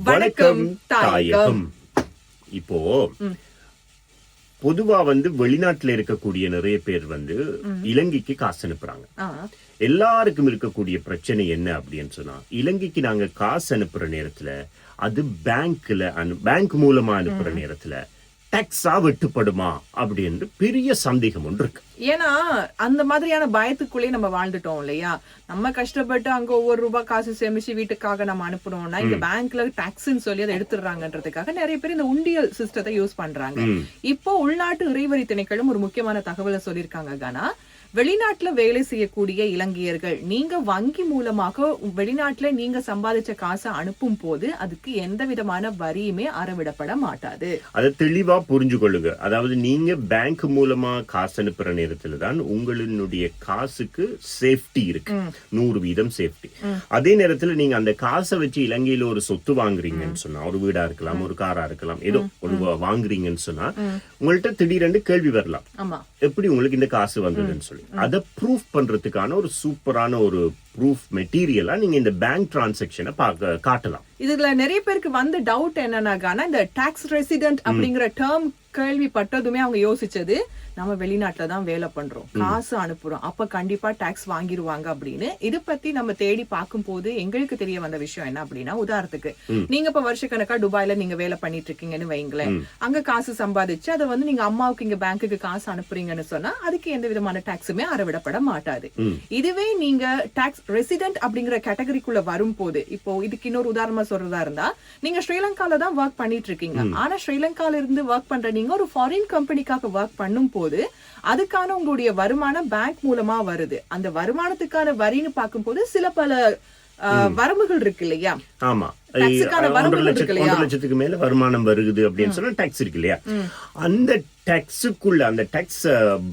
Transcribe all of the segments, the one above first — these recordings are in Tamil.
வணக்கம் தாயகம். இப்போ பொதுவா வெளிநாட்டுல இருக்கக்கூடிய நிறைய பேர் இலங்கைக்கு காசு அனுப்புறாங்க. எல்லாருக்கும் இருக்கக்கூடிய பிரச்சனை என்ன அப்படின்னு சொன்னா, இலங்கைக்கு நாங்க காசு அனுப்புற நேரத்துல அது பேங்க் மூலமா அனுப்புற நேரத்துல டாக்ஸா வெட்டுப்படுமா அப்படின்னு பெரிய சந்தேகம் ஒன்று இருக்கு. ஏன்னா அந்த மாதிரியான பயத்துக்குள்ளே நம்ம வாழ்ந்துட்டோம் இல்லையா. நம்ம கஷ்டப்பட்டு அங்க ஒவ்வொரு ரூபாய் காசு சேமிச்சு வீட்டுக்காக நம்ம அனுப்புறோம்னா இந்த பேங்க்ல டாக்ஸ்ன்னு சொல்லி அதை எடுத்துடுறாங்கன்றதுக்காக நிறைய பேர் இந்த உண்டியல் சிஸ்டத்தை யூஸ் பண்றாங்க. இப்போ உள்நாட்டு இறைவரி திணைக்களும் ஒரு முக்கியமான தகவலை சொல்லியிருக்காங்க. கானா வெளிநாட்டுல வேலை செய்யக்கூடிய இலங்கையர்கள் நீங்க வங்கி மூலமாக வெளிநாட்டுல நீங்க சம்பாதிச்ச காசை அனுப்பும் போது அதுக்கு எந்த விதமான வரியுமே அறவிடப்பட மாட்டாது. அதை தெளிவா புரிஞ்சு கொள்ளுங்க. அதாவது நீங்க பேங்க் மூலமா காசு அனுப்புற நேரத்துல தான் உங்களுடைய காசுக்கு சேஃப்டி இருக்கு, 100% சேஃப்டி. அதே நேரத்துல நீங்க அந்த காசை வச்சு இலங்கையில ஒரு சொத்து வாங்குறீங்கன்னு சொன்னா, ஒரு வீடா இருக்கலாம், ஒரு காரா இருக்கலாம், ஏதோ ஒரு வாங்குறீங்கன்னு சொன்னா உங்கள்கிட்ட திடீரென்று கேள்வி வரலாம், எப்படி உங்களுக்கு இந்த காசு வந்ததுன்னு சொல்லி. அதை ப்ரூஃப் பண்றதுக்கான ஒரு சூப்பரான ஒரு ப்ரூஃப் மெட்டீரியலா நீங்க இந்த பேங்க் டிரான்சாக்ஷனை காட்டலாம். இதுல நிறைய பேருக்கு டவுட் என்னன்னா, இந்த டாக்ஸ் ரெசிடென்ட் அப்படிங்கிற டேர்ம் கேள்விப்பட்டதுமே அவங்க யோசிச்சது, நம்ம வெளிநாட்டுல தான் வேலை பண்றோம், காசு அனுப்புறோம், அப்ப கண்டிப்பா டாக்ஸ் வாங்கிருவாங்க அப்படின்னு. இது பத்தி நம்ம தேடி பார்க்கும் போது எங்களுக்கு தெரிய வந்த விஷயம் என்ன அப்படின்னா, உதாரணத்துக்கு நீங்க இப்ப வருஷக்கணக்கா துபாயில நீங்க வேலை பண்ணிட்டு இருக்கீங்கன்னு வைங்களேன். அங்க காசு சம்பாதிச்சு அதை நீங்க அம்மாவுக்கு இங்க பேங்க்குக்கு காசு அனுப்புறீங்கன்னு சொன்னா அதுக்கு எந்த விதமான டாக்ஸுமே அறவிடப்பட மாட்டாது. இதுவே நீங்க டாக்ஸ் ரெசிடென்ட் அப்படிங்கிற கேட்டகரிக்குள்ள வரும் போது, இப்போ இதுக்கு இன்னொரு உதாரணமா சொல்றதா இருந்தா, நீங்க ஸ்ரீலங்கால தான் ஒர்க் பண்ணிட்டு இருக்கீங்க. ஆனா ஸ்ரீலங்கால இருந்து ஒர்க் பண்ற நீங்க ஒரு ஃபாரின் கம்பெனிக்காக ஒர்க் பண்ணும் போது அதுக்கான உங்களுடைய வருமானம் பேங்க் மூலமா வருது. அந்த வருமானத்துக்கான வரின்னு பார்க்கும் போது சில பல வரம்புகள் இருக்கு இல்லையா. ஆமா, 1.5 லட்சத்துக்கு மேல வருமானம் வருது அப்படின்னு சொன்னா டாக்ஸ் இருக்கு இல்லையா. அந்த டாக்ஸுக்குள்ள, அந்த டாக்ஸ்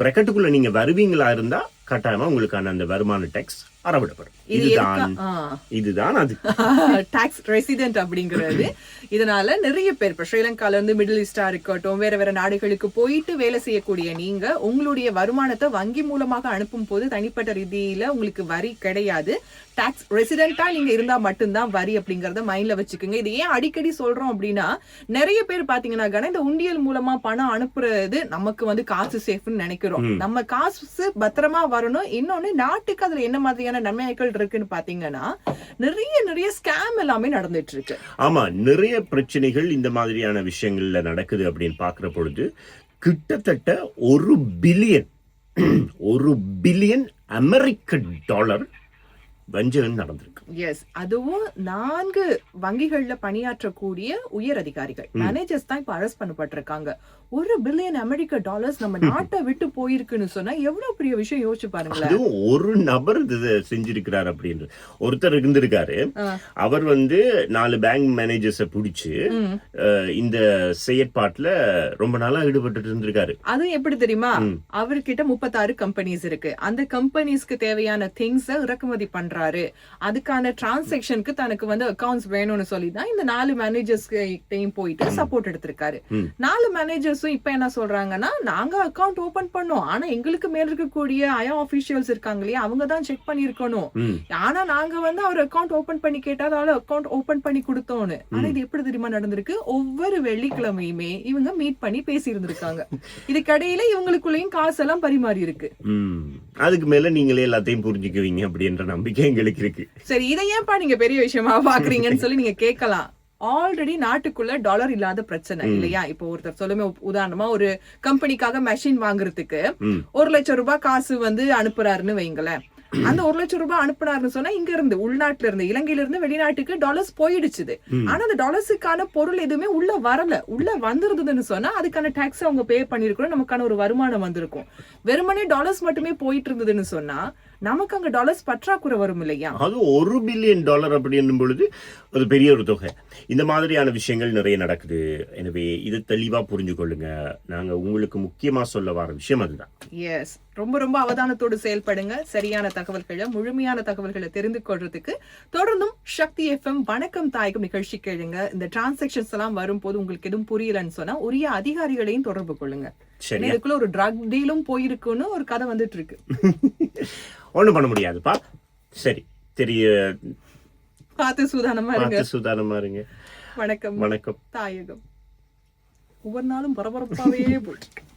பிராக்கெட்டுக்குள்ள நீங்க வருவீங்களா இருந்தா கட்டாயமா உங்களுக்கான அந்த வருமான டாக்ஸ் அறவிடப்படும். இதுதான் அது டாக்ஸ் ரெசிடென்ட் அப்படிங்கிறது. இதனால நிறைய பேர் இப்ப ஸ்ரீலங்கால இருந்து மிடில் ஈஸ்டா இருக்கட்டும், வேற வேற நாடுகளுக்கு போயிட்டு வேலை செய்யக்கூடிய நீங்க உங்களுடைய வருமானத்தை வங்கி மூலமாக அனுப்பும் போது தனிப்பட்ட ரீதியில உங்களுக்கு வரி கிடையாது. டாக்ஸ் ரெசிடென்டா நீங்க இருந்தா மட்டும்தான் வரி அப்படிங்கறத மைண்ட்ல வச்சுக்கோங்க. இது ஏன் அடிக்கடி சொல்றோம் அப்படின்னா, நிறைய பேர் பாத்தீங்கன்னா இந்த உண்டியல் மூலமா பணம் அனுப்புறது நமக்கு காசு சேஃப்னு நினைக்கிறோம். நம்ம காசு பத்திரமா வரணும். இன்னொன்னு நாட்டுக்கு அதுல என்ன மாதிரியான நன்மைகள் இருக்குன்னு பாத்தீங்கன்னா, நிறைய ஸ்கேம் எல்லாமே நடந்துட்டு இருக்கு. ஆமா, நிறைய பிரச்சனைகள் இந்த மாதிரியான விஷயங்கள்ல நடக்குது அப்படின்னு பாக்குற பொழுது கிட்டத்தட்ட ஒரு பில்லியன் அமெரிக்க டாலர் வஞ்சகம் நடந்திருக்கு. எஸ், அதுவும் 4 வங்கிகள்ல பணியாற்றக்கூடிய உயர் அதிகாரிகள், மேனேஜர்ஸ் தான் இப்ப அரெஸ்ட் பண்ணப்பட்டிருக்காங்க. $1 பில்லியன் அமெரிக்க டாலர்ஸ் நம்ம நாட்டை விட்டு போயிருக்குன்னு சொன்னா எவ்வளவு பெரிய விஷயம் யோசிச்சு பாருங்களேன். ஒரு நபர் செஞ்சிருக்கிறார் அப்படின்னு ஒருத்தர் இருந்திருக்காரு. அவர் 4 பேங்க் மேனேஜர்ஸ பிடிச்சு இந்த செயற்பாட்டுல ரொம்ப நாளா ஈடுபட்டு இருந்திருக்காரு. அது எப்படி தெரியுமா, அவர்கிட்ட 36 கம்பெனிஸ் இருக்கு. அந்த கம்பெனிஸ்க்கு தேவையான திங்ஸ் இறக்குமதி பண்றாரு. அதுக்கான டிரான்சாக்ஷனுக்கு தனக்கு அக்கவுண்ட்ஸ் வேணும்னு சொல்லி தான் இந்த 4 மேனேஜர்ஸ்கிட்டையும் போயிட்டு சப்போர்ட் எடுத்திருக்காரு. 4 மேனேஜர்ஸும் இப்ப என்ன சொல்றாங்கன்னா, நாங்க அக்கவுண்ட் ஓபன் பண்ணோம், ஆனா எங்களுக்கு மேல இருக்கக்கூடிய ஐயா ஆபீஷியல்ஸ் இருக்காங்க இல்லையா, அவங்க தான் செக் பண்ணிருக்கணும். ஆனா நாங்க அவர் அக்கவுண்ட் ஓபன் பண்ணி கேட்டா அக்கவுண்ட் ஓபன் பண்ணி கொடுத்தோன்னு. ஆனா இது எப்படி தெரியுமா நடந்திருக்கு, ஒவ்வொரு வெள்ளிக்கிழமையுமே இவங்க மீட் பண்ணி பேசி இருந்திருக்காங்க. இதுக்கடையில இவங்களுக்குள்ளயும் காசெல்லாம் பரிமாறி இருக்கு. அதுக்கு மேல நீங்களே எல்லாத்தையும் புரிஞ்சுக்குவீங்க அப்படின்ற நம்பிக்கை எங்களுக்கு இருக்கு. சரி, இதை ஏன்பா நீங்க பெரிய விஷயமா பாக்குறீங்கன்னு சொல்லி நீங்க கேட்கலாம். ஆல்ரெடி நாட்டுக்குள்ள டாலர் இல்லாத பிரச்சனை இல்லையா. இப்போ ஒருத்தர் சொல்லுமே, உதாரணமா ஒரு கம்பெனிக்காக மெஷின் வாங்குறதுக்கு 1 லட்சம் ரூபாய் காசு அனுப்புறாருன்னு வைங்களேன். அந்த 1 லட்சம் ரூபாய் அனுப்புனாருன்னு சொன்னா இங்க இருந்து, உள்நாட்டுல இருந்து, இலங்கையில இருந்து வெளிநாட்டுக்கு டாலர்ஸ் போயிடுச்சு. ஆனா அந்த டாலர்ஸுக்கான பொருள் எதுவுமே உள்ள வரல. உள்ள வந்துருதுன்னு சொன்னா அதுக்கான டாக்ஸ் அவங்க பே பண்ணிருக்கணும், நமக்கான ஒரு வருமானம் வந்திருக்கும். வெறுமனே டாலர்ஸ் மட்டுமே போயிட்டு இருந்ததுன்னு சொன்னா நமக்கு அங்க டாலர்ஸ் பற்றாக்குறை வரும் இல்லையா. அது $1 பில்லியன் அப்படின்னும் பொழுது அது பெரிய ஒரு தொகை. இந்த மாதிரியான விஷயங்கள் நிறைய நடக்குது. எனவே இதை தெளிவா புரிஞ்சு கொள்ளுங்க. நாங்க உங்களுக்கு முக்கியமா சொல்ல வர விஷயம் அதுதான். எஸ், ரொம்ப அவதானத்தோடு செயல்படுங்க. சரியான தகவல்களை, முழுமையான தகவல்களை தெரிந்து கொள்றதுக்கு தொடர்ந்தும் சக்தி FM வணக்கம் தாயகம் நிகழ்ச்சி கேளுங்க. இந்த டிரான்சாக்ஷன்ஸ் எல்லாம் வரும்போது உங்களுக்கு எதுவும் புரியலன்னு சொன்னா உரிய அதிகாரிகளையும் தொடர்பு கொள்ளுங்க. இதுக்குள்ள ஒரு ட்ரக் டீலும் போயிருக்குன்னு ஒரு கதை வந்துட்டு இருக்கு. ஒண்ணும் பண்ண முடியாதுப்பா. சரி, பார்த்து சூதானமா இருங்க. வணக்கம். வணக்கம். தாயகம் ஒவ்வொரு நாளும் பரபரப்பாவே போயிட்டு